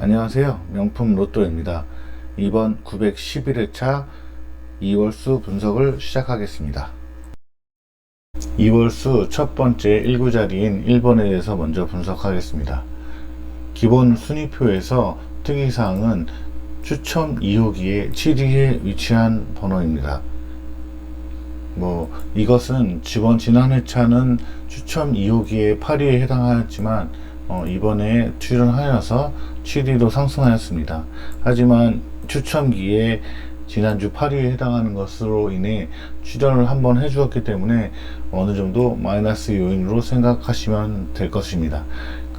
안녕하세요. 명품 로또입니다. 이번 911회차 2월수 분석을 시작하겠습니다. 2월수 첫 번째 1구자리인 1번에 대해서 먼저 분석하겠습니다. 기본 순위표에서 특이사항은 추첨 2호기의 7위에 위치한 번호입니다. 이것은 지난 회차는 추첨 2호기의 8위에 해당하였지만 이번에 출연하여서 7위로 상승하였습니다. 하지만 추첨기에 지난주 8위에 해당하는 것으로 인해 출연을 한번 해주었기 때문에 어느 정도 마이너스 요인으로 생각하시면 될 것입니다.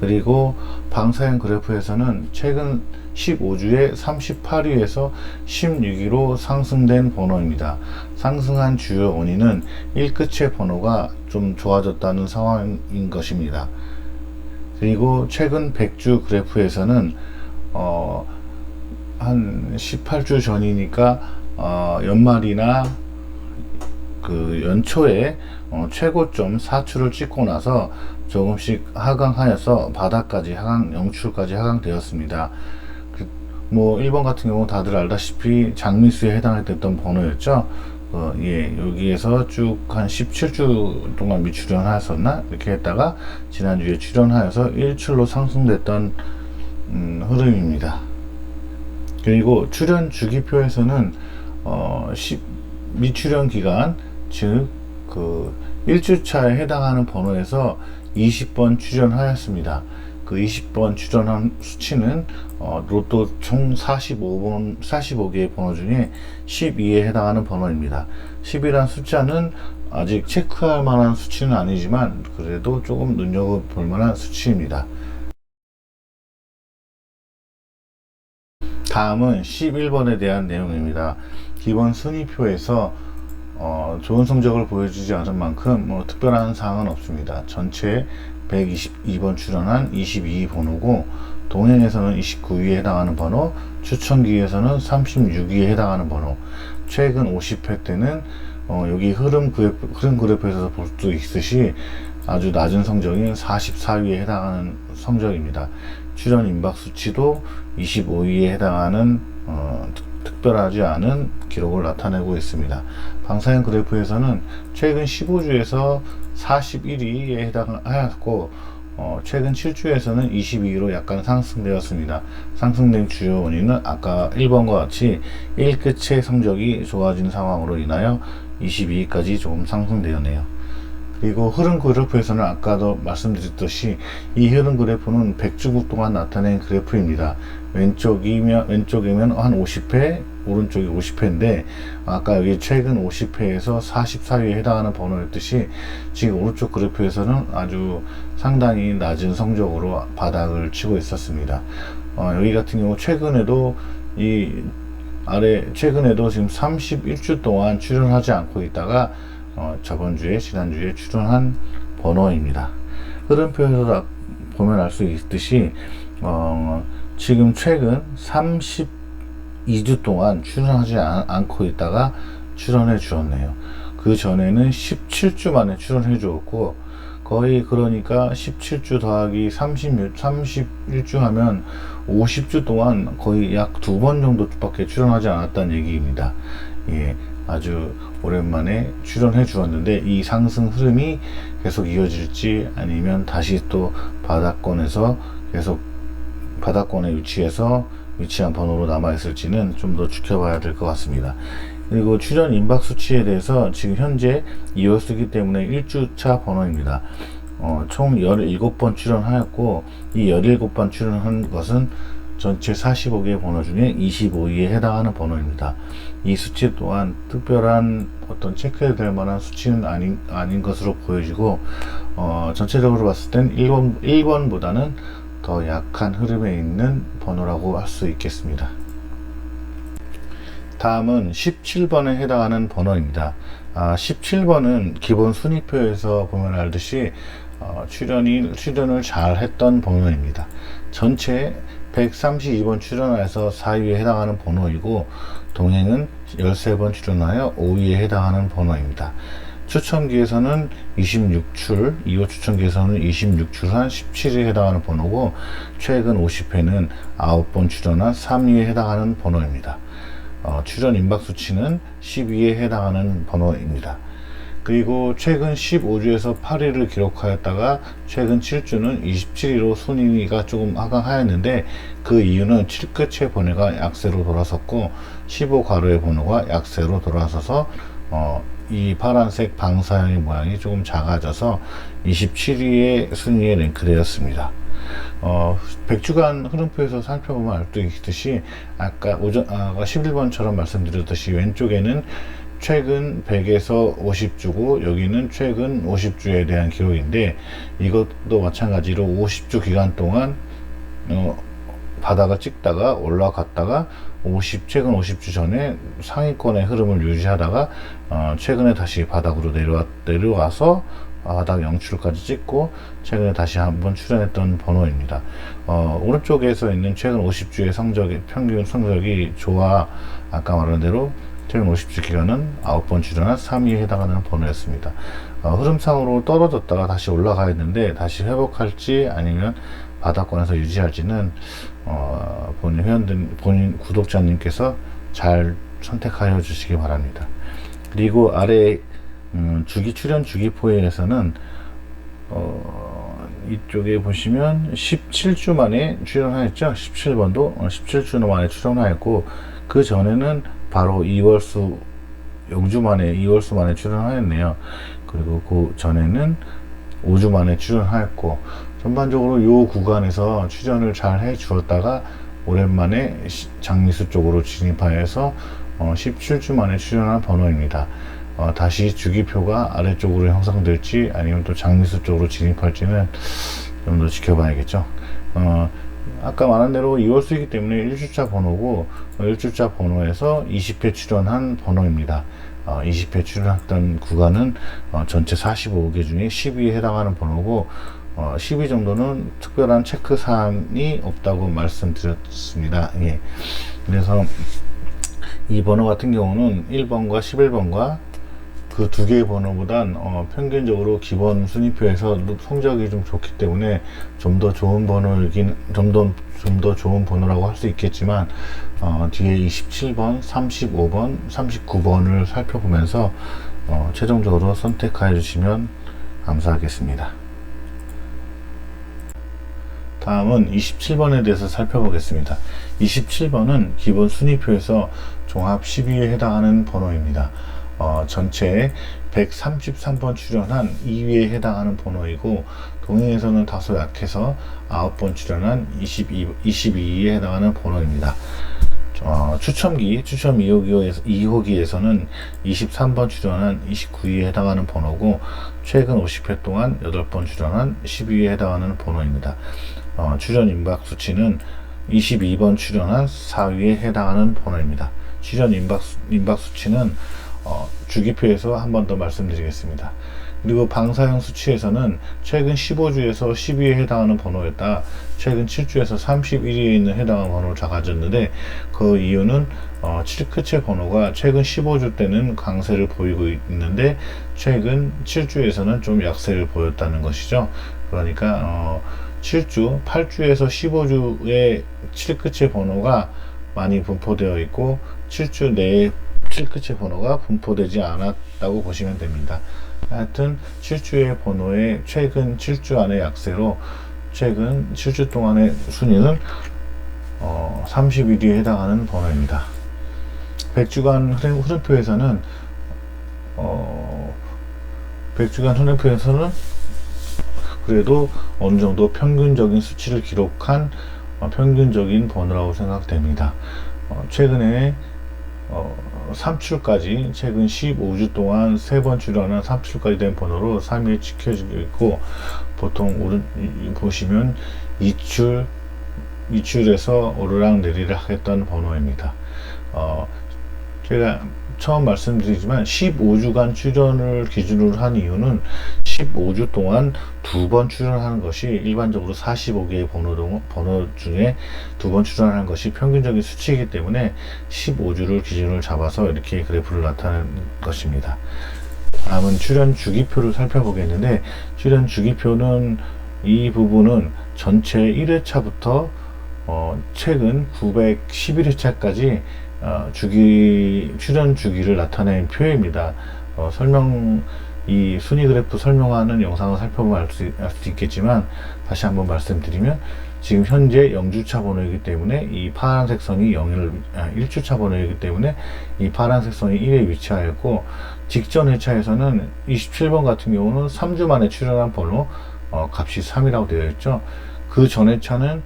그리고 방사형 그래프에서는 최근 15주에 38위에서 16위로 상승된 번호입니다. 상승한 주요 원인은 1끝의 번호가 좀 좋아졌다는 상황인 것입니다. 그리고 최근 100주 그래프에서는 한 18주 전이니까 연말이나 그 연초에 최고점 4추를 찍고 나서 조금씩 하강하여서 바닥까지 영추까지 하강되었습니다. 1번 같은 경우 다들 알다시피 장미수에 해당했던 번호였죠. 여기에서 쭉 한 17주 동안 미출연하였었나? 이렇게 했다가 지난주에 출연하여서 1출로 상승됐던 흐름입니다. 그리고 출연 주기표에서는 미출연 기간, 즉 1주차에 해당하는 번호에서 20번 출연하였습니다. 그 20번 출연한 수치는 로또 총 45개의 번호 중에 12에 해당하는 번호입니다. 10이란 숫자는 아직 체크할 만한 수치는 아니지만 그래도 조금 눈여겨볼 만한 수치입니다. 다음은 11번에 대한 내용입니다. 기본 순위표에서 좋은 성적을 보여주지 않은 만큼 특별한 사항은 없습니다. 전체 122번 출연한 22위 번호고, 동행에서는 29위에 해당하는 번호, 추천기에서는 36위에 해당하는 번호, 최근 50회 때는 여기 흐름 그래프에서 볼 수 있듯이 아주 낮은 성적인 44위에 해당하는 성적입니다. 출연 임박 수치도 25위에 해당하는 특별하지 않은 기록을 나타내고 있습니다. 방사형 그래프에서는 최근 15주에서 41위에 해당하였고 최근 7주에서는 22위로 약간 상승되었습니다. 상승된 주요 원인은 아까 1번과 같이 1끝의 성적이 좋아진 상황으로 인하여 22위까지 조금 상승되었네요. 그리고 흐름 그래프에서는 아까도 말씀드렸듯이 이 흐름 그래프는 100주국 동안 나타낸 그래프입니다. 왼쪽이면 한 50회, 오른쪽이 50회인데 아까 여기 최근 50회에서 44위에 해당하는 번호였듯이 지금 오른쪽 그래프에서는 아주 상당히 낮은 성적으로 바닥을 치고 있었습니다. 여기 같은 경우 최근에도 지금 31주 동안 출연하지 않고 있다가 지난주에 출연한 번호입니다. 흐름표에서 보면 알 수 있듯이 지금 최근 32주 동안 출연하지 않고 있다가 출연해 주었네요. 그 전에는 17주 만에 출연해 주었고, 거의 그러니까 17주 더하기 31주 하면 50주 동안 거의 약 2번 정도밖에 출연하지 않았다는 얘기입니다. 아주 오랜만에 출연해 주었는데 이 상승 흐름이 계속 이어질지 아니면 다시 또 바닥권에 위치한 번호로 남아있을지는 좀 더 지켜봐야 될 것 같습니다. 그리고 출연 임박 수치에 대해서 지금 현재 2월수기 때문에 1주차 번호입니다. 총 17번 출연하였고 이 17번 출연한 것은 전체 45개의 번호 중에 25위에 해당하는 번호입니다. 이 수치 또한 특별한 어떤 체크해야 될 만한 수치는 아닌 것으로 보여지고 전체적으로 봤을 땐 1번보다는 더 약한 흐름에 있는 번호라고 할 수 있겠습니다. 다음은 17번에 해당하는 번호입니다. 17번은 기본 순위표에서 보면 알듯이 출연을 잘 했던 번호입니다. 전체 132번 출연하여서 4위에 해당하는 번호이고, 동행은 13번 출연하여 5위에 해당하는 번호입니다. 추첨기에서는 26출, 2호 추첨기에서는 26출한 17위에 해당하는 번호고, 최근 50회는 9번 출연한 3위에 해당하는 번호입니다. 출연 임박 수치는 12위에 해당하는 번호입니다. 그리고 최근 15주에서 8위를 기록하였다가 최근 7주는 27위로 순위가 조금 하강하였는데, 그 이유는 7끝의 번호가 약세로 돌아섰고 15가로의 번호가 약세로 돌아서서 이 파란색 방사형의 모양이 조금 작아져서 27위의 순위에 랭크되었습니다. 100주간 흐름표에서 살펴보면 알 수 있듯이 아까 11번처럼 말씀드렸듯이 왼쪽에는 최근 100에서 50주고 여기는 최근 50주에 대한 기록인데, 이것도 마찬가지로 50주 기간 동안 바닥을 찍다가 올라갔다가 최근 50주 전에 상위권의 흐름을 유지하다가 최근에 다시 바닥으로 내려와서 바닥 영출까지 찍고 최근에 다시 한번 출현했던 번호입니다. 오른쪽에서 있는 최근 50주의 평균 성적이 좋아 아까 말한 대로 최근 50주 기간은 9번 출연한 3위에 해당하는 번호였습니다. 흐름상으로 떨어졌다가 다시 올라가 있는데 다시 회복할지 아니면 바닥권에서 유지할지는 본인 구독자님께서 잘 선택하여 주시기 바랍니다. 그리고 아래 출연 주기포에서는 이쪽에 보시면 17주 만에 출연하였죠. 17번도 17주 만에 출연하였고, 그 전에는 바로 2월수 2월수 만에 출연하였네요. 그리고 그 전에는 5주 만에 출연하였고, 전반적으로 이 구간에서 출연을 잘 해 주었다가 오랜만에 장미수 쪽으로 진입하여서 17주 만에 출연한 번호입니다. 다시 주기표가 아래쪽으로 형성될지 아니면 또 장미수 쪽으로 진입할지는 좀 더 지켜봐야겠죠. 아까 말한 대로 2월수이기 때문에 1주차 번호고, 1주차 번호에서 20회 출연한 번호입니다. 20회 출연했던 구간은 전체 45개 중에 10위에 해당하는 번호고, 10위 정도는 특별한 체크 사항이 없다고 말씀드렸습니다. 예. 그래서 이 번호 같은 경우는 1번과 11번과 그 두 개의 번호보단 평균적으로 기본 순위표에서 성적이 좀 좋기 때문에 좀 더 좋은 번호이긴 좀 더 좋은 번호라고 할 수 있겠지만, 뒤에 27번, 35번, 39번을 살펴보면서 최종적으로 선택하여 주시면 감사하겠습니다. 다음은 27번에 대해서 살펴보겠습니다. 27번은 기본 순위표에서 종합 10위에 해당하는 번호입니다. 전체 133번 출연한 2위에 해당하는 번호이고, 동행에서는 다소 약해서 9번 출연한 22위에 해당하는 번호입니다. 추첨 2호기에서는 23번 출연한 29위에 해당하는 번호고, 최근 50회 동안 8번 출연한 10위에 해당하는 번호입니다. 출연 임박 수치는 22번 출연한 4위에 해당하는 번호입니다. 출연 임박 수치는 주기표에서 한 번 더 말씀드리겠습니다. 그리고 방사형 수치에서는 최근 15주에서 10위에 해당하는 번호였다 최근 7주에서 31위에 있는 해당하는 번호를 가졌는데, 그 이유는 7끝의 번호가 최근 15주 때는 강세를 보이고 있는데 최근 7주에서는 좀 약세를 보였다는 것이죠. 그러니까 7주, 8주에서 15주의 7끝의 번호가 많이 분포되어 있고 7주 내에 7끝의 번호가 분포되지 않았다고 보시면 됩니다. 하여튼 7주의 번호의 최근 7주 안의 약세로 최근 7주 동안의 순위는 31위에 해당하는 번호입니다. 100주간 흐름표에서는 100주간 흐름표에서는 그래도 어느 정도 평균적인 수치를 기록한 평균적인 번호라고 생각됩니다. 최근에 3출까지 최근 15주 동안 3번 출연한 3출까지 된 번호로 3위에 지켜지고 있고, 보통 보시면 2출에서 오르락 내리락 했던 번호입니다. 제가 처음 말씀드리지만 15주간 출연을 기준으로 한 이유는 15주 동안 2번 출연하는 것이 일반적으로 45개의 번호 중에 2번 출연하는 것이 평균적인 수치이기 때문에 15주를 기준으로 잡아서 이렇게 그래프를 나타낸 것입니다. 다음은 출연 주기표를 살펴보겠는데, 출연 주기표는 이 부분은 전체 1회차부터 최근 911회차까지 출연 주기를 나타낸 표입니다. 이 순위 그래프 설명하는 영상을 살펴보면 알 수 있겠지만, 다시 한번 말씀드리면, 지금 현재 0주차 번호이기 때문에 이 파란색 선이 1주차 번호이기 때문에 이 파란색 선이 1에 위치하였고, 직전 회차에서는 27번 같은 경우는 3주 만에 출연한 번호 값이 3이라고 되어 있죠. 그 전 회차는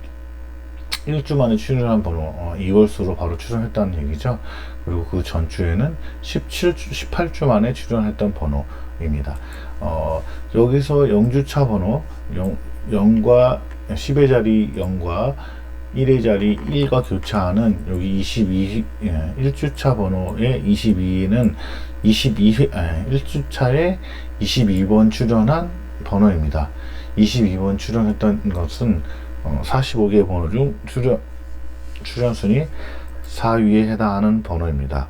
1주 만에 출연한 번호 2월수로 바로 출연했다는 얘기죠. 그리고 그 전주에는 18주 만에 출연했던 번호입니다. 여기서 0주차 번호 0과 10의 자리 0과 1의 자리 1과 교차하는 여기 1주차 번호의 22는 1주차에 22번 출연한 번호입니다. 22번 출연했던 것은 45개의 번호 중 출연순위 4위에 해당하는 번호입니다.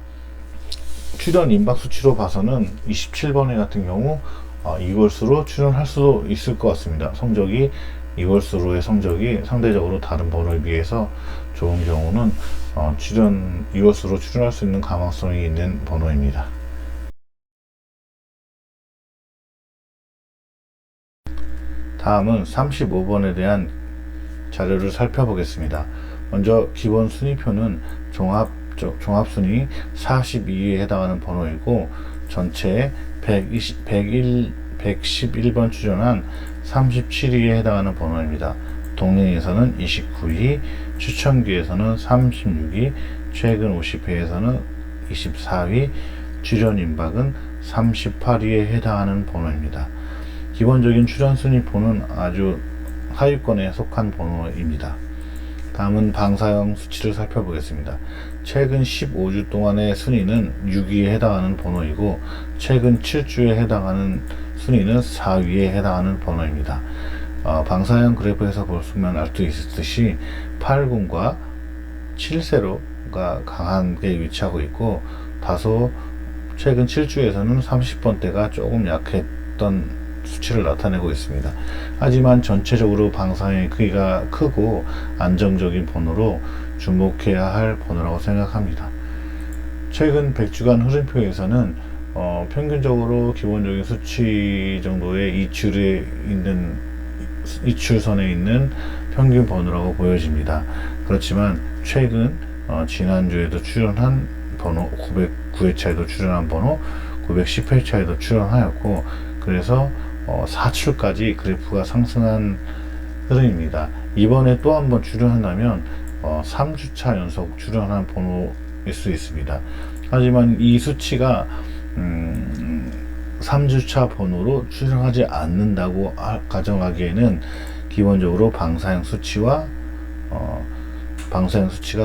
출연 임박 수치로 봐서는 27번에 같은 경우 2월수로 출연할 수도 있을 것 같습니다. 성적이 2월수로의 성적이 상대적으로 다른 번호에 비해서 좋은 경우는 2월수로 출연할 수 있는 가망성이 있는 번호입니다. 다음은 35번에 대한 자료를 살펴보겠습니다. 먼저 기본 순위표는 종합순위 42위에 해당하는 번호이고, 전체 111번 출연한 37위에 해당하는 번호입니다. 동행에서는 29위, 추천기에서는 36위, 최근 50회에서는 24위, 출연 임박은 38위에 해당하는 번호입니다. 기본적인 출연 순위표는 아주 하위권에 속한 번호입니다. 다음은 방사형 수치를 살펴보겠습니다. 최근 15주 동안의 순위는 6위에 해당하는 번호이고, 최근 7주에 해당하는 순위는 4위에 해당하는 번호입니다. 방사형 그래프에서 보시면 알 수 있듯이 8군과 7세로가 강하게 위치하고 있고, 다소 최근 7주에서는 30번대가 조금 약했던 수치를 나타내고 있습니다. 하지만 전체적으로 방사형의 크기가 크고 안정적인 번호로 주목해야 할 번호라고 생각합니다. 최근 100주간 흐름표에서는 평균적으로 기본적인 수치 정도의 이출선에 있는 평균 번호라고 보여집니다. 그렇지만 최근 지난주에도 출연한 번호 909회차에도 출연한 번호 910회차에도 출연하였고, 그래서 4출까지 그래프가 상승한 흐름입니다. 이번에 또 한 번 출연한다면 3주차 연속 출연한 번호일 수 있습니다. 하지만 이 수치가 3주차 번호로 출연하지 않는다고 가정하기에는 기본적으로 방사형 수치가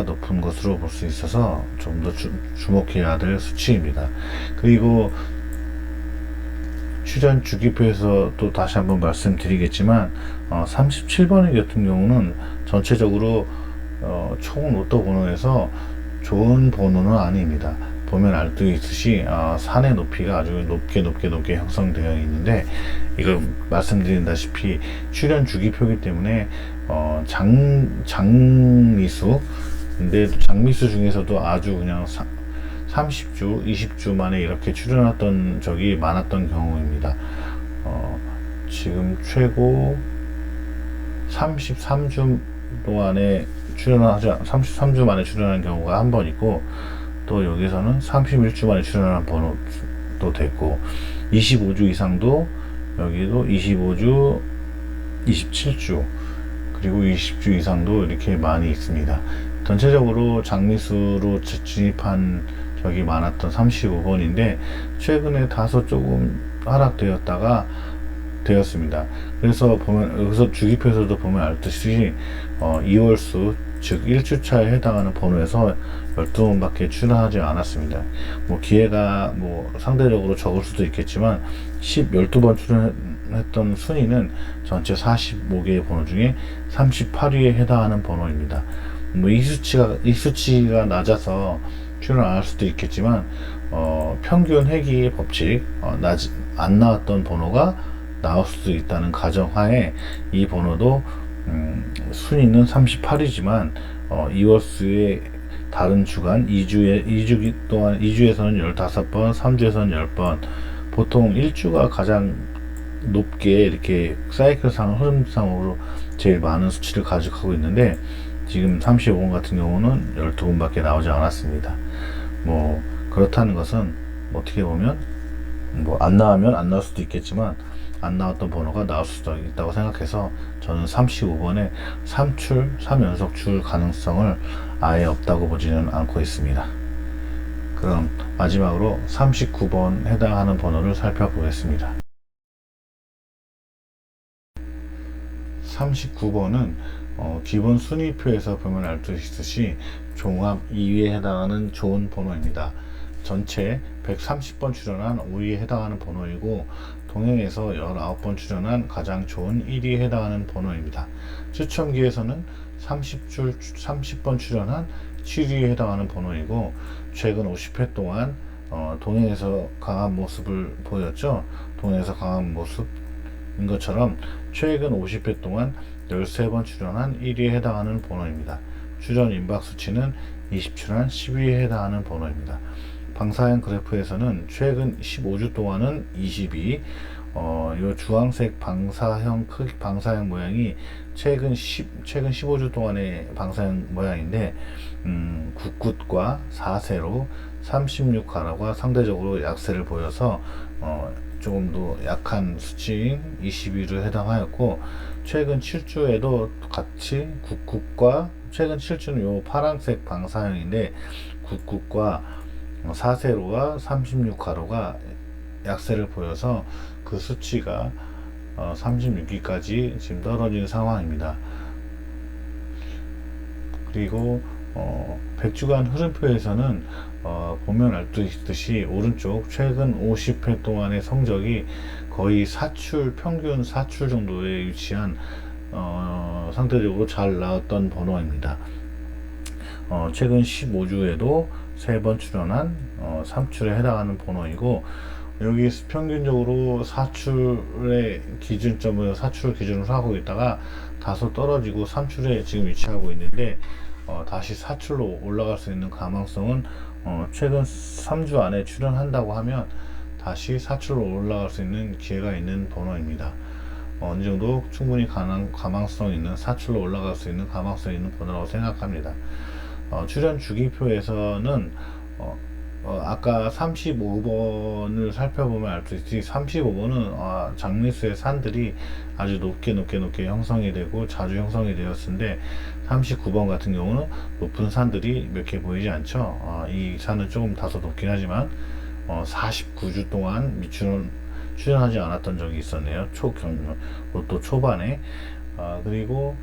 높은 것으로 볼 수 있어서 좀 더 주목해야 될 수치입니다. 그리고 출연 주기표에서 또 다시 한번 말씀드리겠지만, 37번의 같은 경우는 전체적으로 총 로또 번호에서 좋은 번호는 아닙니다. 보면 알 수 있듯이 산의 높이가 아주 높게 형성되어 있는데, 이거 말씀드린다시피 출연 주기표이기 때문에 장미수, 근데 장미수 중에서도 아주 그냥 30주, 20주 만에 이렇게 출연했던 적이 많았던 경우입니다. 지금 최고 33주 동안에 33주 만에 출연한 경우가 한 번 있고, 또 여기서는 31주 만에 출연한 번호도 됐고, 25주 이상도 여기도 25주, 27주, 그리고 20주 이상도 이렇게 많이 있습니다. 전체적으로 장미수로 진입한 적이 많았던 35번인데 최근에 다소 조금 하락되었다가 되었습니다. 그래서 보면 여기서 주기표에서도 보면 알듯이 2월수 즉 1주차에 해당하는 번호에서 12번밖에 출연하지 않았습니다. 기회가 상대적으로 적을 수도 있겠지만 12번 출연했던 순위는 전체 45개의 번호 중에 38위에 해당하는 번호입니다. 이 수치가 낮아서 출연 안 할 수도 있겠지만 평균 회귀 법칙, 안 나왔던 번호가 나올 수도 있다는 가정하에 이 번호도 순위는 38이지만 2월수의 다른 주간 2주 동안 2주에서는 15번, 3주에서는 10번, 보통 1주가 가장 높게 이렇게 사이클상 흐름상으로 제일 많은 수치를 가져가고 있는데, 지금 35번 같은 경우는 12번밖에 나오지 않았습니다. 뭐 그렇다는 것은 어떻게 보면 뭐 안 나오면 안 나올 수도 있겠지만 안 나왔던 번호가 나올 수도 있다고 생각해서 저는 35번에 3연속 줄 가능성을 아예 없다고 보지는 않고 있습니다. 그럼 마지막으로 39번 해당하는 번호를 살펴보겠습니다. 39번은 기본 순위표에서 보면 알 수 있듯이 종합 2위에 해당하는 좋은 번호입니다. 전체 130번 출연한 5위에 해당하는 번호이고, 동행에서 19번 출연한 가장 좋은 1위에 해당하는 번호입니다. 추첨기에서는 30번 출연한 7위에 해당하는 번호이고, 최근 50회 동안 동행에서 강한 모습을 보였죠. 동행에서 강한 모습인 것처럼 최근 50회 동안 13번 출연한 1위에 해당하는 번호입니다. 출연 임박 수치는 20출연 10위에 해당하는 번호입니다. 방사형 그래프에서는 최근 15주 동안은 22, 요 주황색 방사형 모양이 최근 15주 동안의 방사형 모양인데, 굳굳과 4세로 36가라가 상대적으로 약세를 보여서 조금 더 약한 수치인 22를 해당하였고, 최근 7주에도 같이 굳굿과, 최근 7주는 요 파란색 방사형인데 굳굿과 4세로와 36가로가 약세를 보여서 그 수치가 36위까지 지금 떨어진 상황입니다. 그리고 100주간 흐름표에서는 보면 알 수 있듯이 오른쪽 최근 50회 동안의 성적이 거의 평균 4출 정도에 위치한 상대적으로 잘 나왔던 번호입니다. 최근 15주에도 3번 출연한 3출에 해당하는 번호이고, 여기 평균적으로 4출의 기준점을 4출을 기준으로 하고 있다가 다소 떨어지고 3출에 지금 위치하고 있는데, 다시 4출로 올라갈 수 있는 가망성은 최근 3주 안에 출연한다고 하면 다시 4출로 올라갈 수 있는 기회가 있는 번호입니다. 어느 정도 충분히 가망성 있는 4출로 올라갈 수 있는 가망성 있는 번호라고 생각합니다. 출연 주기표에서는 아까 35번을 살펴보면 알 수 있듯이 35번은 장미수의 산들이 아주 높게 형성이 되고 자주 형성이 되었는데, 39번 같은 경우는 높은 산들이 몇 개 보이지 않죠. 이 산은 조금 다소 높긴 하지만 49주 동안 출연하지 않았던 적이 있었네요. 로또 초반에. 그리고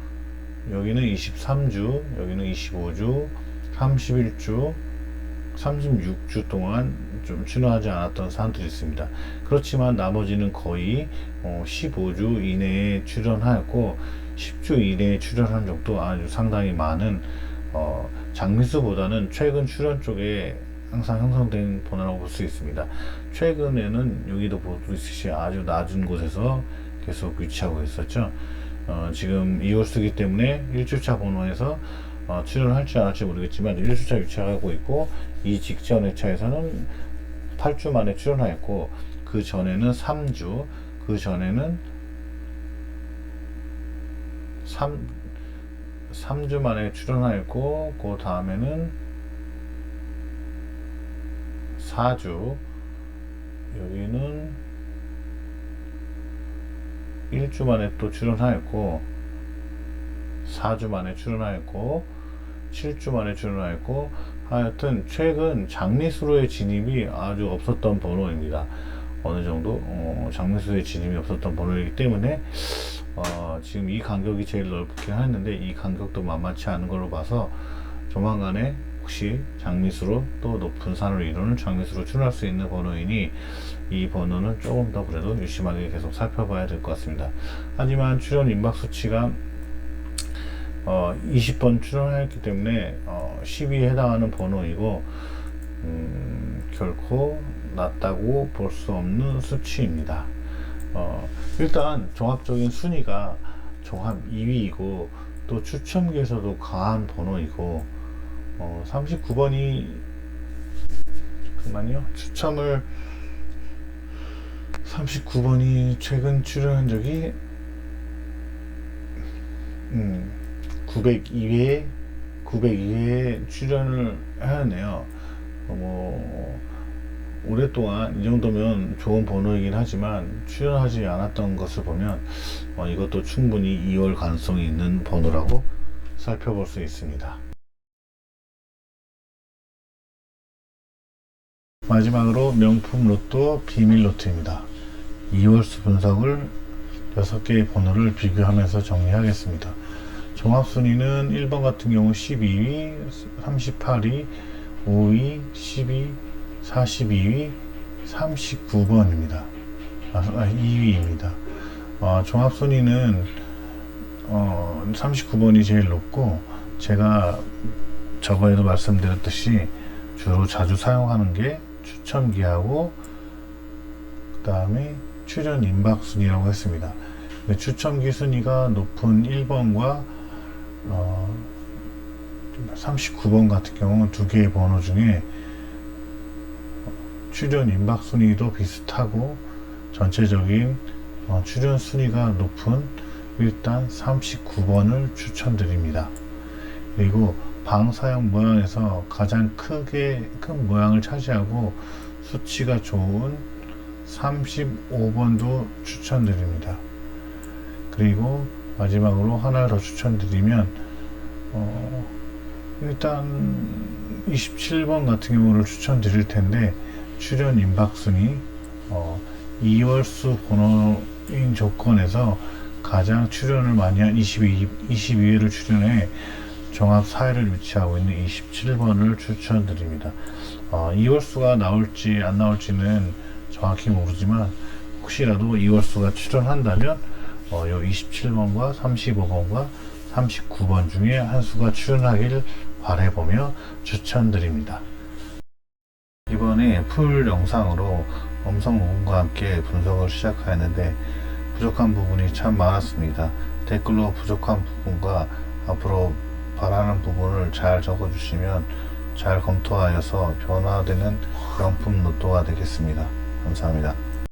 여기는 23주, 여기는 25주, 31주, 36주 동안 좀 출연하지 않았던 사람들이 있습니다. 그렇지만 나머지는 거의 15주 이내에 출연하였고, 10주 이내에 출연한 적도 아주 상당히 많은, 장미수보다는 최근 출연 쪽에 항상 형성된 번호라고 볼 수 있습니다. 최근에는 여기도 볼 수 있듯이 아주 낮은 곳에서 계속 위치하고 있었죠. 지금 2월수기 때문에 1주차 번호에서 출연할지 안 할지 모르겠지만 1주차 위치하고 있고, 이 직전 회차에서는 8주 만에 출연하였고, 그 전에는 3주, 그 전에는 3주 만에 출연하였고, 그 다음에는 4주, 여기는 1주 만에 또 출연하였고, 4주 만에 출연하였고, 7주 만에 출연하였고, 하여튼 최근 장미수로의 진입이 아주 없었던 번호입니다. 어느 정도 장미수로의 진입이 없었던 번호이기 때문에 지금 이 간격이 제일 넓긴 했는데, 이 간격도 만만치 않은 걸로 봐서 조만간에 혹시 장미수로 또 높은 산을 이루는 장미수로 출연할 수 있는 번호이니, 이 번호는 조금 더 그래도 유심하게 계속 살펴봐야 될 것 같습니다. 하지만 출연 임박 수치가 20번 출연하였기 때문에 10위에 해당하는 번호이고, 결코 낮다고 볼 수 없는 수치입니다. 일단 종합적인 순위가 종합 2위이고 또 추첨기에서도 강한 번호이고 39번이 잠깐만요. 39번이 최근 출연한 적이 902회 출연을 하였네요. 오랫동안 이 정도면 좋은 번호이긴 하지만 출연하지 않았던 것을 보면 이것도 충분히 2월 가능성이 있는 번호라고 살펴볼 수 있습니다. 마지막으로 명품 로또 비밀 로또입니다. 2월수 분석을 6개의 번호를 비교하면서 정리하겠습니다. 종합순위는 1번 같은 경우 12위, 38위, 5위, 10위, 42위, 39번입니다. 2위입니다. 종합순위는 39번이 제일 높고, 제가 저번에도 말씀드렸듯이 주로 자주 사용하는 게 추첨기하고 그 다음에 출연 임박 순위라고 했습니다. 추첨기 순위가 높은 1번과 39번 같은 경우는 두 개의 번호 중에 출연 임박 순위도 비슷하고 전체적인 출연 순위가 높은 일단 39번을 추천드립니다. 그리고 방 사용 모양에서 가장 큰 모양을 차지하고 수치가 좋은 35번도 추천드립니다. 그리고 마지막으로 하나를 더 추천드리면 일단 27번 같은 경우를 추천드릴 텐데 출연 임박순위 2월수 번호인 조건에서 가장 출연을 많이 한 22회를 출연해 종합 4위를 위치하고 있는 27번을 추천드립니다. 2월수가 나올지 안 나올지는 정확히 모르지만 혹시라도 2월수가 출연한다면 이 27번과 35번과 39번 중에 한 수가 출연하길 바라보며 추천드립니다. 이번에 풀 영상으로 음성 녹음과 함께 분석을 시작하였는데 부족한 부분이 참 많았습니다. 댓글로 부족한 부분과 앞으로 바라는 부분을 잘 적어주시면 잘 검토하여서 변화되는 명품 로또가 되겠습니다. 감사합니다.